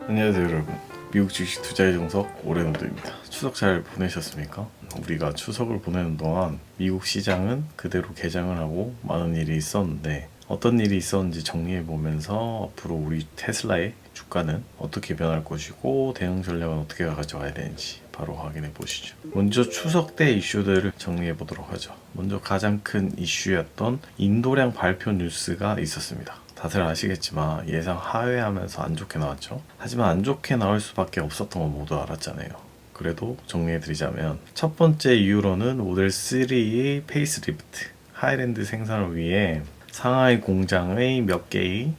안녕하세요 여러분, 미국 주식 투자의 정석 오레노드입니다. 추석 잘 보내셨습니까? 우리가 추석을 보내는 동안 미국 시장은 그대로 개장을 하고 많은 일이 있었는데, 어떤 일이 있었는지 정리해보면서 앞으로 우리 테슬라의 주가는 어떻게 변할 것이고 대응 전략은 어떻게 가져가야 되는지 바로 확인해 보시죠. 먼저 추석 때 이슈들을 정리해 보도록 하죠. 먼저 가장 큰 이슈였던 인도량 발표 뉴스가 있었습니다. 다들 아시겠지만 예상 하회하면서 안 좋게 나왔죠. 하지만 안 좋게 나올 수밖에 없었던 건 모두 알았잖아요. 그래도 정리해드리자면, 첫 번째 이유로는 모델 3의 페이스리프트 하이랜드 생산을 위해 상하이 공장의 몇 개의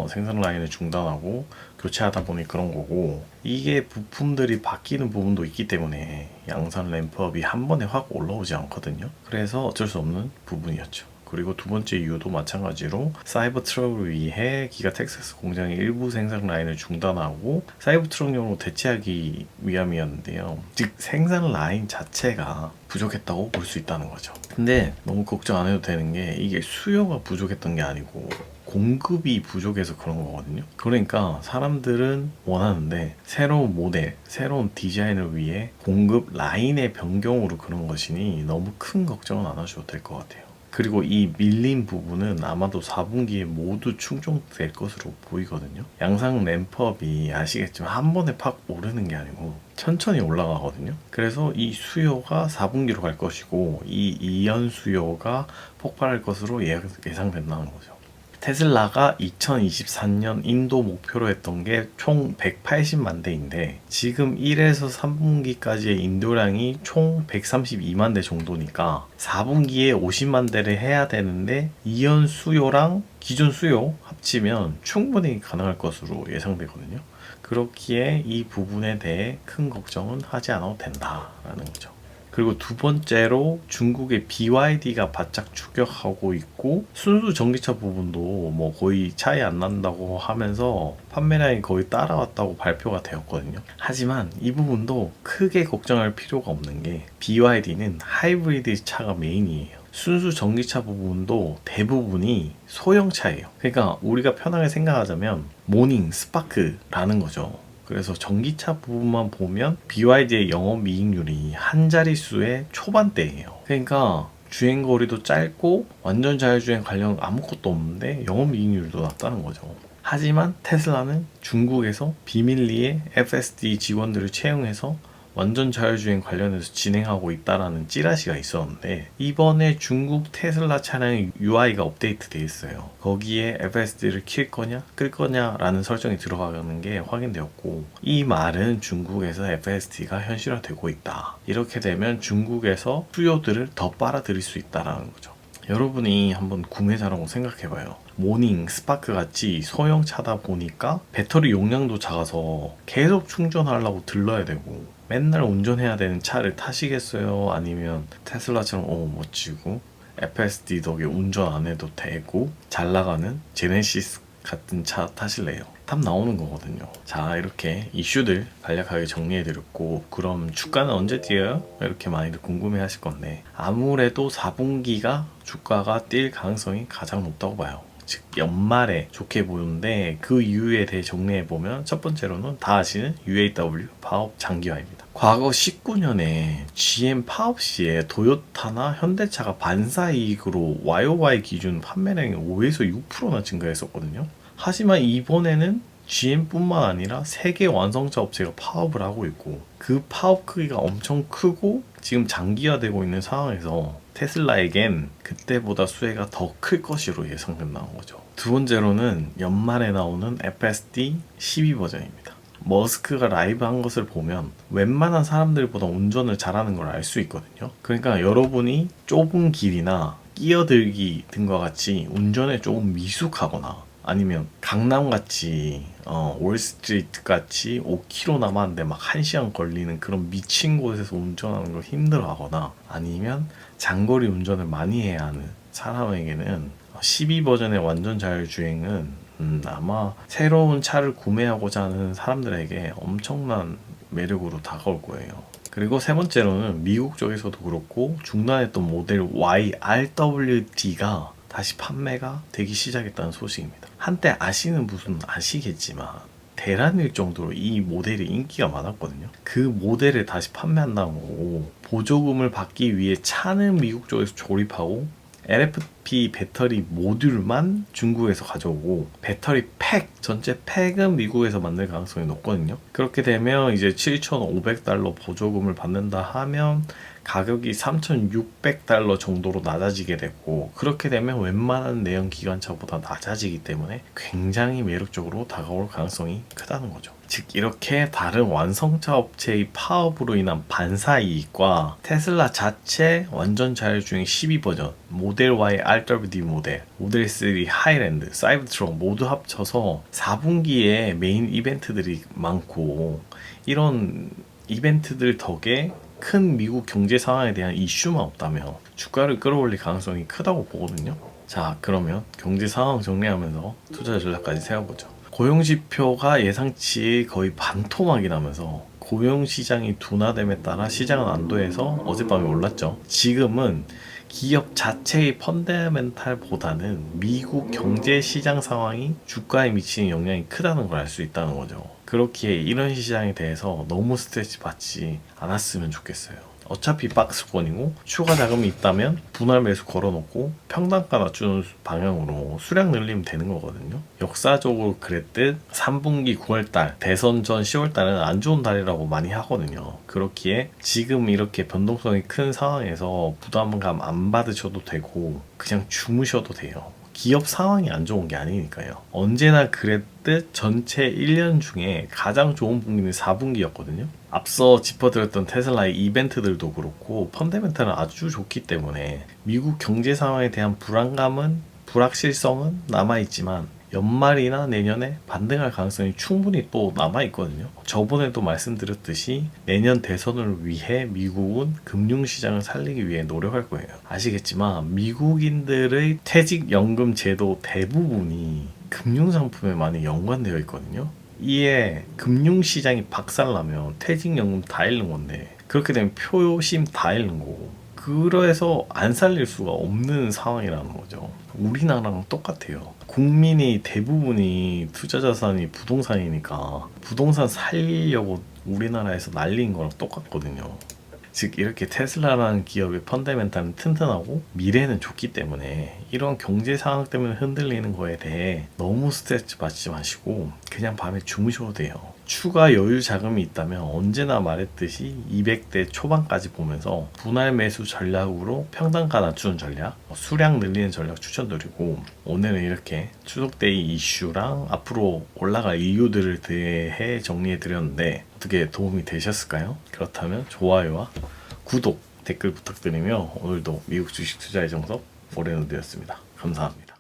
생산 라인을 중단하고 교체하다 보니 그런 거고, 이게 부품들이 바뀌는 부분도 있기 때문에 양산 램프업이 한 번에 확 올라오지 않거든요. 그래서 어쩔 수 없는 부분이었죠. 그리고 두 번째 이유도 마찬가지로 사이버 트럭을 위해 기가 텍사스 공장의 일부 생산 라인을 중단하고 사이버 트럭용으로 대체하기 위함이었는데요. 즉 생산 라인 자체가 부족했다고 볼 수 있다는 거죠. 근데 너무 걱정 안 해도 되는 게, 이게 수요가 부족했던 게 아니고 공급이 부족해서 그런 거거든요. 그러니까 사람들은 원하는데 새로운 모델, 새로운 디자인을 위해 공급 라인의 변경으로 그런 것이니 너무 큰 걱정은 안 하셔도 될 것 같아요. 그리고 이 밀린 부분은 아마도 4분기에 모두 충족될 것으로 보이거든요. 양상 램프업이 아시겠지만 한 번에 팍 오르는 게 아니고 천천히 올라가거든요. 그래서 이 수요가 4분기로 갈 것이고, 이 이연 수요가 폭발할 것으로 예상된다는 거죠. 테슬라가 2024년 인도 목표로 했던 게 총 180만 대인데, 지금 1에서 3분기까지의 인도량이 총 132만 대 정도니까 4분기에 50만 대를 해야 되는데, 이연 수요랑 기존 수요 합치면 충분히 가능할 것으로 예상되거든요. 그렇기에 이 부분에 대해 큰 걱정은 하지 않아도 된다라는 거죠. 그리고 두 번째로 중국의 BYD가 바짝 추격하고 있고, 순수 전기차 부분도 뭐 거의 차이 안 난다고 하면서 판매량이 거의 따라왔다고 발표가 되었거든요. 하지만 이 부분도 크게 걱정할 필요가 없는 게, BYD는 하이브리드 차가 메인이에요. 순수 전기차 부분도 대부분이 소형차예요. 그러니까 우리가 편하게 생각하자면 모닝, 스파크라는 거죠. 그래서 전기차 부분만 보면 BYD의 영업이익률이 한 자릿수의 초반대예요. 그러니까 주행거리도 짧고 완전 자율주행 관련 아무것도 없는데 영업이익률도 낮다는 거죠. 하지만 테슬라는 중국에서 비밀리에 FSD 직원들을 채용해서 완전 자율주행 관련해서 진행하고 있다라는 찌라시가 있었는데, 이번에 중국 테슬라 차량의 UI가 업데이트 돼 있어요. 거기에 FSD를 킬 거냐 끌 거냐 라는 설정이 들어가는 게 확인되었고, 이 말은 중국에서 FSD가 현실화되고 있다. 이렇게 되면 중국에서 수요들을 더 빨아들일 수 있다라는 거죠. 여러분이 한번 구매자라고 생각해봐요. 모닝, 스파크 같이 소형차다 보니까 배터리 용량도 작아서 계속 충전하려고 들러야 되고, 맨날 운전해야 되는 차를 타시겠어요? 아니면 테슬라처럼 멋지고 FSD 덕에 운전 안 해도 되고 잘 나가는 제네시스 같은 차 타실래요? 답 나오는 거거든요. 자, 이렇게 이슈들 간략하게 정리해드렸고, 그럼 주가는 언제 뛰어요? 이렇게 많이들 궁금해 하실 건데, 아무래도 4분기가 주가가 뛸 가능성이 가장 높다고 봐요. 즉 연말에 좋게 보이는데, 그 이유에 대해 정리해보면, 첫 번째로는 다 아시는 UAW 파업 장기화입니다. 과거 19년에 GM 파업 시에 도요타나 현대차가 반사이익으로 YOY 기준 판매량이 5에서 6%나 증가했었거든요. 하지만 이번에는 GM뿐만 아니라 세계 완성차 업체가 파업을 하고 있고, 그 파업 크기가 엄청 크고 지금 장기화되고 있는 상황에서 테슬라에겐 그때보다 수혜가 더 클 것으로 예상된다는 거죠. 두 번째로는 연말에 나오는 FSD 12 버전입니다. 머스크가 라이브 한 것을 보면 웬만한 사람들보다 운전을 잘하는 걸 알 수 있거든요. 그러니까 여러분이 좁은 길이나 끼어들기 등과 같이 운전에 조금 미숙하거나, 아니면 강남같이 월스트리트같이 5km 남았는데 막 1시간 걸리는 그런 미친 곳에서 운전하는 걸 힘들어하거나, 아니면 장거리 운전을 많이 해야 하는 사람에게는 12버전의 완전 자율주행은 아마 새로운 차를 구매하고자 하는 사람들에게 엄청난 매력으로 다가올 거예요. 그리고 세 번째로는 미국 쪽에서도 그렇고 중단했던 모델 YRWD가 다시 판매가 되기 시작했다는 소식입니다. 한때 아시는 분은 아시겠지만 대란일 정도로 이 모델이 인기가 많았거든요. 그 모델을 다시 판매한다는 거고, 보조금을 받기 위해 차는 미국 쪽에서 조립하고 LFP 배터리 모듈만 중국에서 가져오고 배터리 팩, 전체 팩은 미국에서 만들 가능성이 높거든요. 그렇게 되면 이제 7,500달러 보조금을 받는다 하면 가격이 3,600달러 정도로 낮아지게 되고, 그렇게 되면 웬만한 내연 기관차보다 낮아지기 때문에 굉장히 매력적으로 다가올 가능성이 크다는 거죠. 즉 이렇게 다른 완성차 업체의 파업으로 인한 반사 이익과 테슬라 자체 완전 자율주행 12버전, 모델 Y RWD 모델, 모델 3 하이랜드, 사이버트럭 모두 합쳐서 4분기에 메인 이벤트들이 많고, 이런 이벤트들 덕에 큰 미국 경제 상황에 대한 이슈만 없다면 주가를 끌어올릴 가능성이 크다고 보거든요. 자, 그러면 경제 상황 정리하면서 투자 전략까지 세워보죠. 고용지표가 예상치 거의 반토막이 나면서 고용시장이 둔화됨에 따라 시장은 안도해서 어젯밤에 올랐죠. 지금은 기업 자체의 펀더멘탈보다는 미국 경제 시장 상황이 주가에 미치는 영향이 크다는 걸 알 수 있다는 거죠. 그렇기에 이런 시장에 대해서 너무 스트레스 받지 않았으면 좋겠어요. 어차피 박스권이고 추가 자금이 있다면 분할 매수 걸어놓고 평단가 낮추는 방향으로 수량 늘리면 되는 거거든요. 역사적으로 그랬듯 3분기 9월달 대선 전 10월달은 안 좋은 달이라고 많이 하거든요. 그렇기에 지금 이렇게 변동성이 큰 상황에서 부담감 안 받으셔도 되고 그냥 주무셔도 돼요. 기업 상황이 안 좋은 게 아니니까요. 언제나 그랬듯 전체 1년 중에 가장 좋은 분기는 4분기였거든요. 앞서 짚어드렸던 테슬라의 이벤트들도 그렇고 펀더멘탈은 아주 좋기 때문에 미국 경제 상황에 대한 불확실성은 남아있지만 연말이나 내년에 반등할 가능성이 충분히 또 남아있거든요. 저번에도 말씀드렸듯이 내년 대선을 위해 미국은 금융시장을 살리기 위해 노력할 거예요. 아시겠지만 미국인들의 퇴직연금 제도 대부분이 금융상품에 많이 연관되어 있거든요. 이에 금융시장이 박살나면 퇴직연금 다 잃는 건데, 그렇게 되면 표심 다 잃는 거고, 그래서 안 살릴 수가 없는 상황이라는 거죠. 우리나라랑 똑같아요. 국민이 대부분이 투자 자산이 부동산이니까 부동산 살리려고 우리나라에서 날린 거랑 똑같거든요. 즉 이렇게 테슬라라는 기업의 펀더멘탈은 튼튼하고 미래는 좋기 때문에 이런 경제 상황 때문에 흔들리는 거에 대해 너무 스트레스 받지 마시고 그냥 밤에 주무셔도 돼요. 추가 여유 자금이 있다면 언제나 말했듯이 200대 초반까지 보면서 분할 매수 전략으로 평단가 낮추는 전략, 수량 늘리는 전략 추천드리고, 오늘은 이렇게 추석 때의 이슈랑 앞으로 올라갈 이유들을 대해 정리해 드렸는데 어떻게 도움이 되셨을까요? 그렇다면 좋아요와 구독, 댓글 부탁드리며 오늘도 미국 주식 투자의 정석 오래노드였습니다. 감사합니다.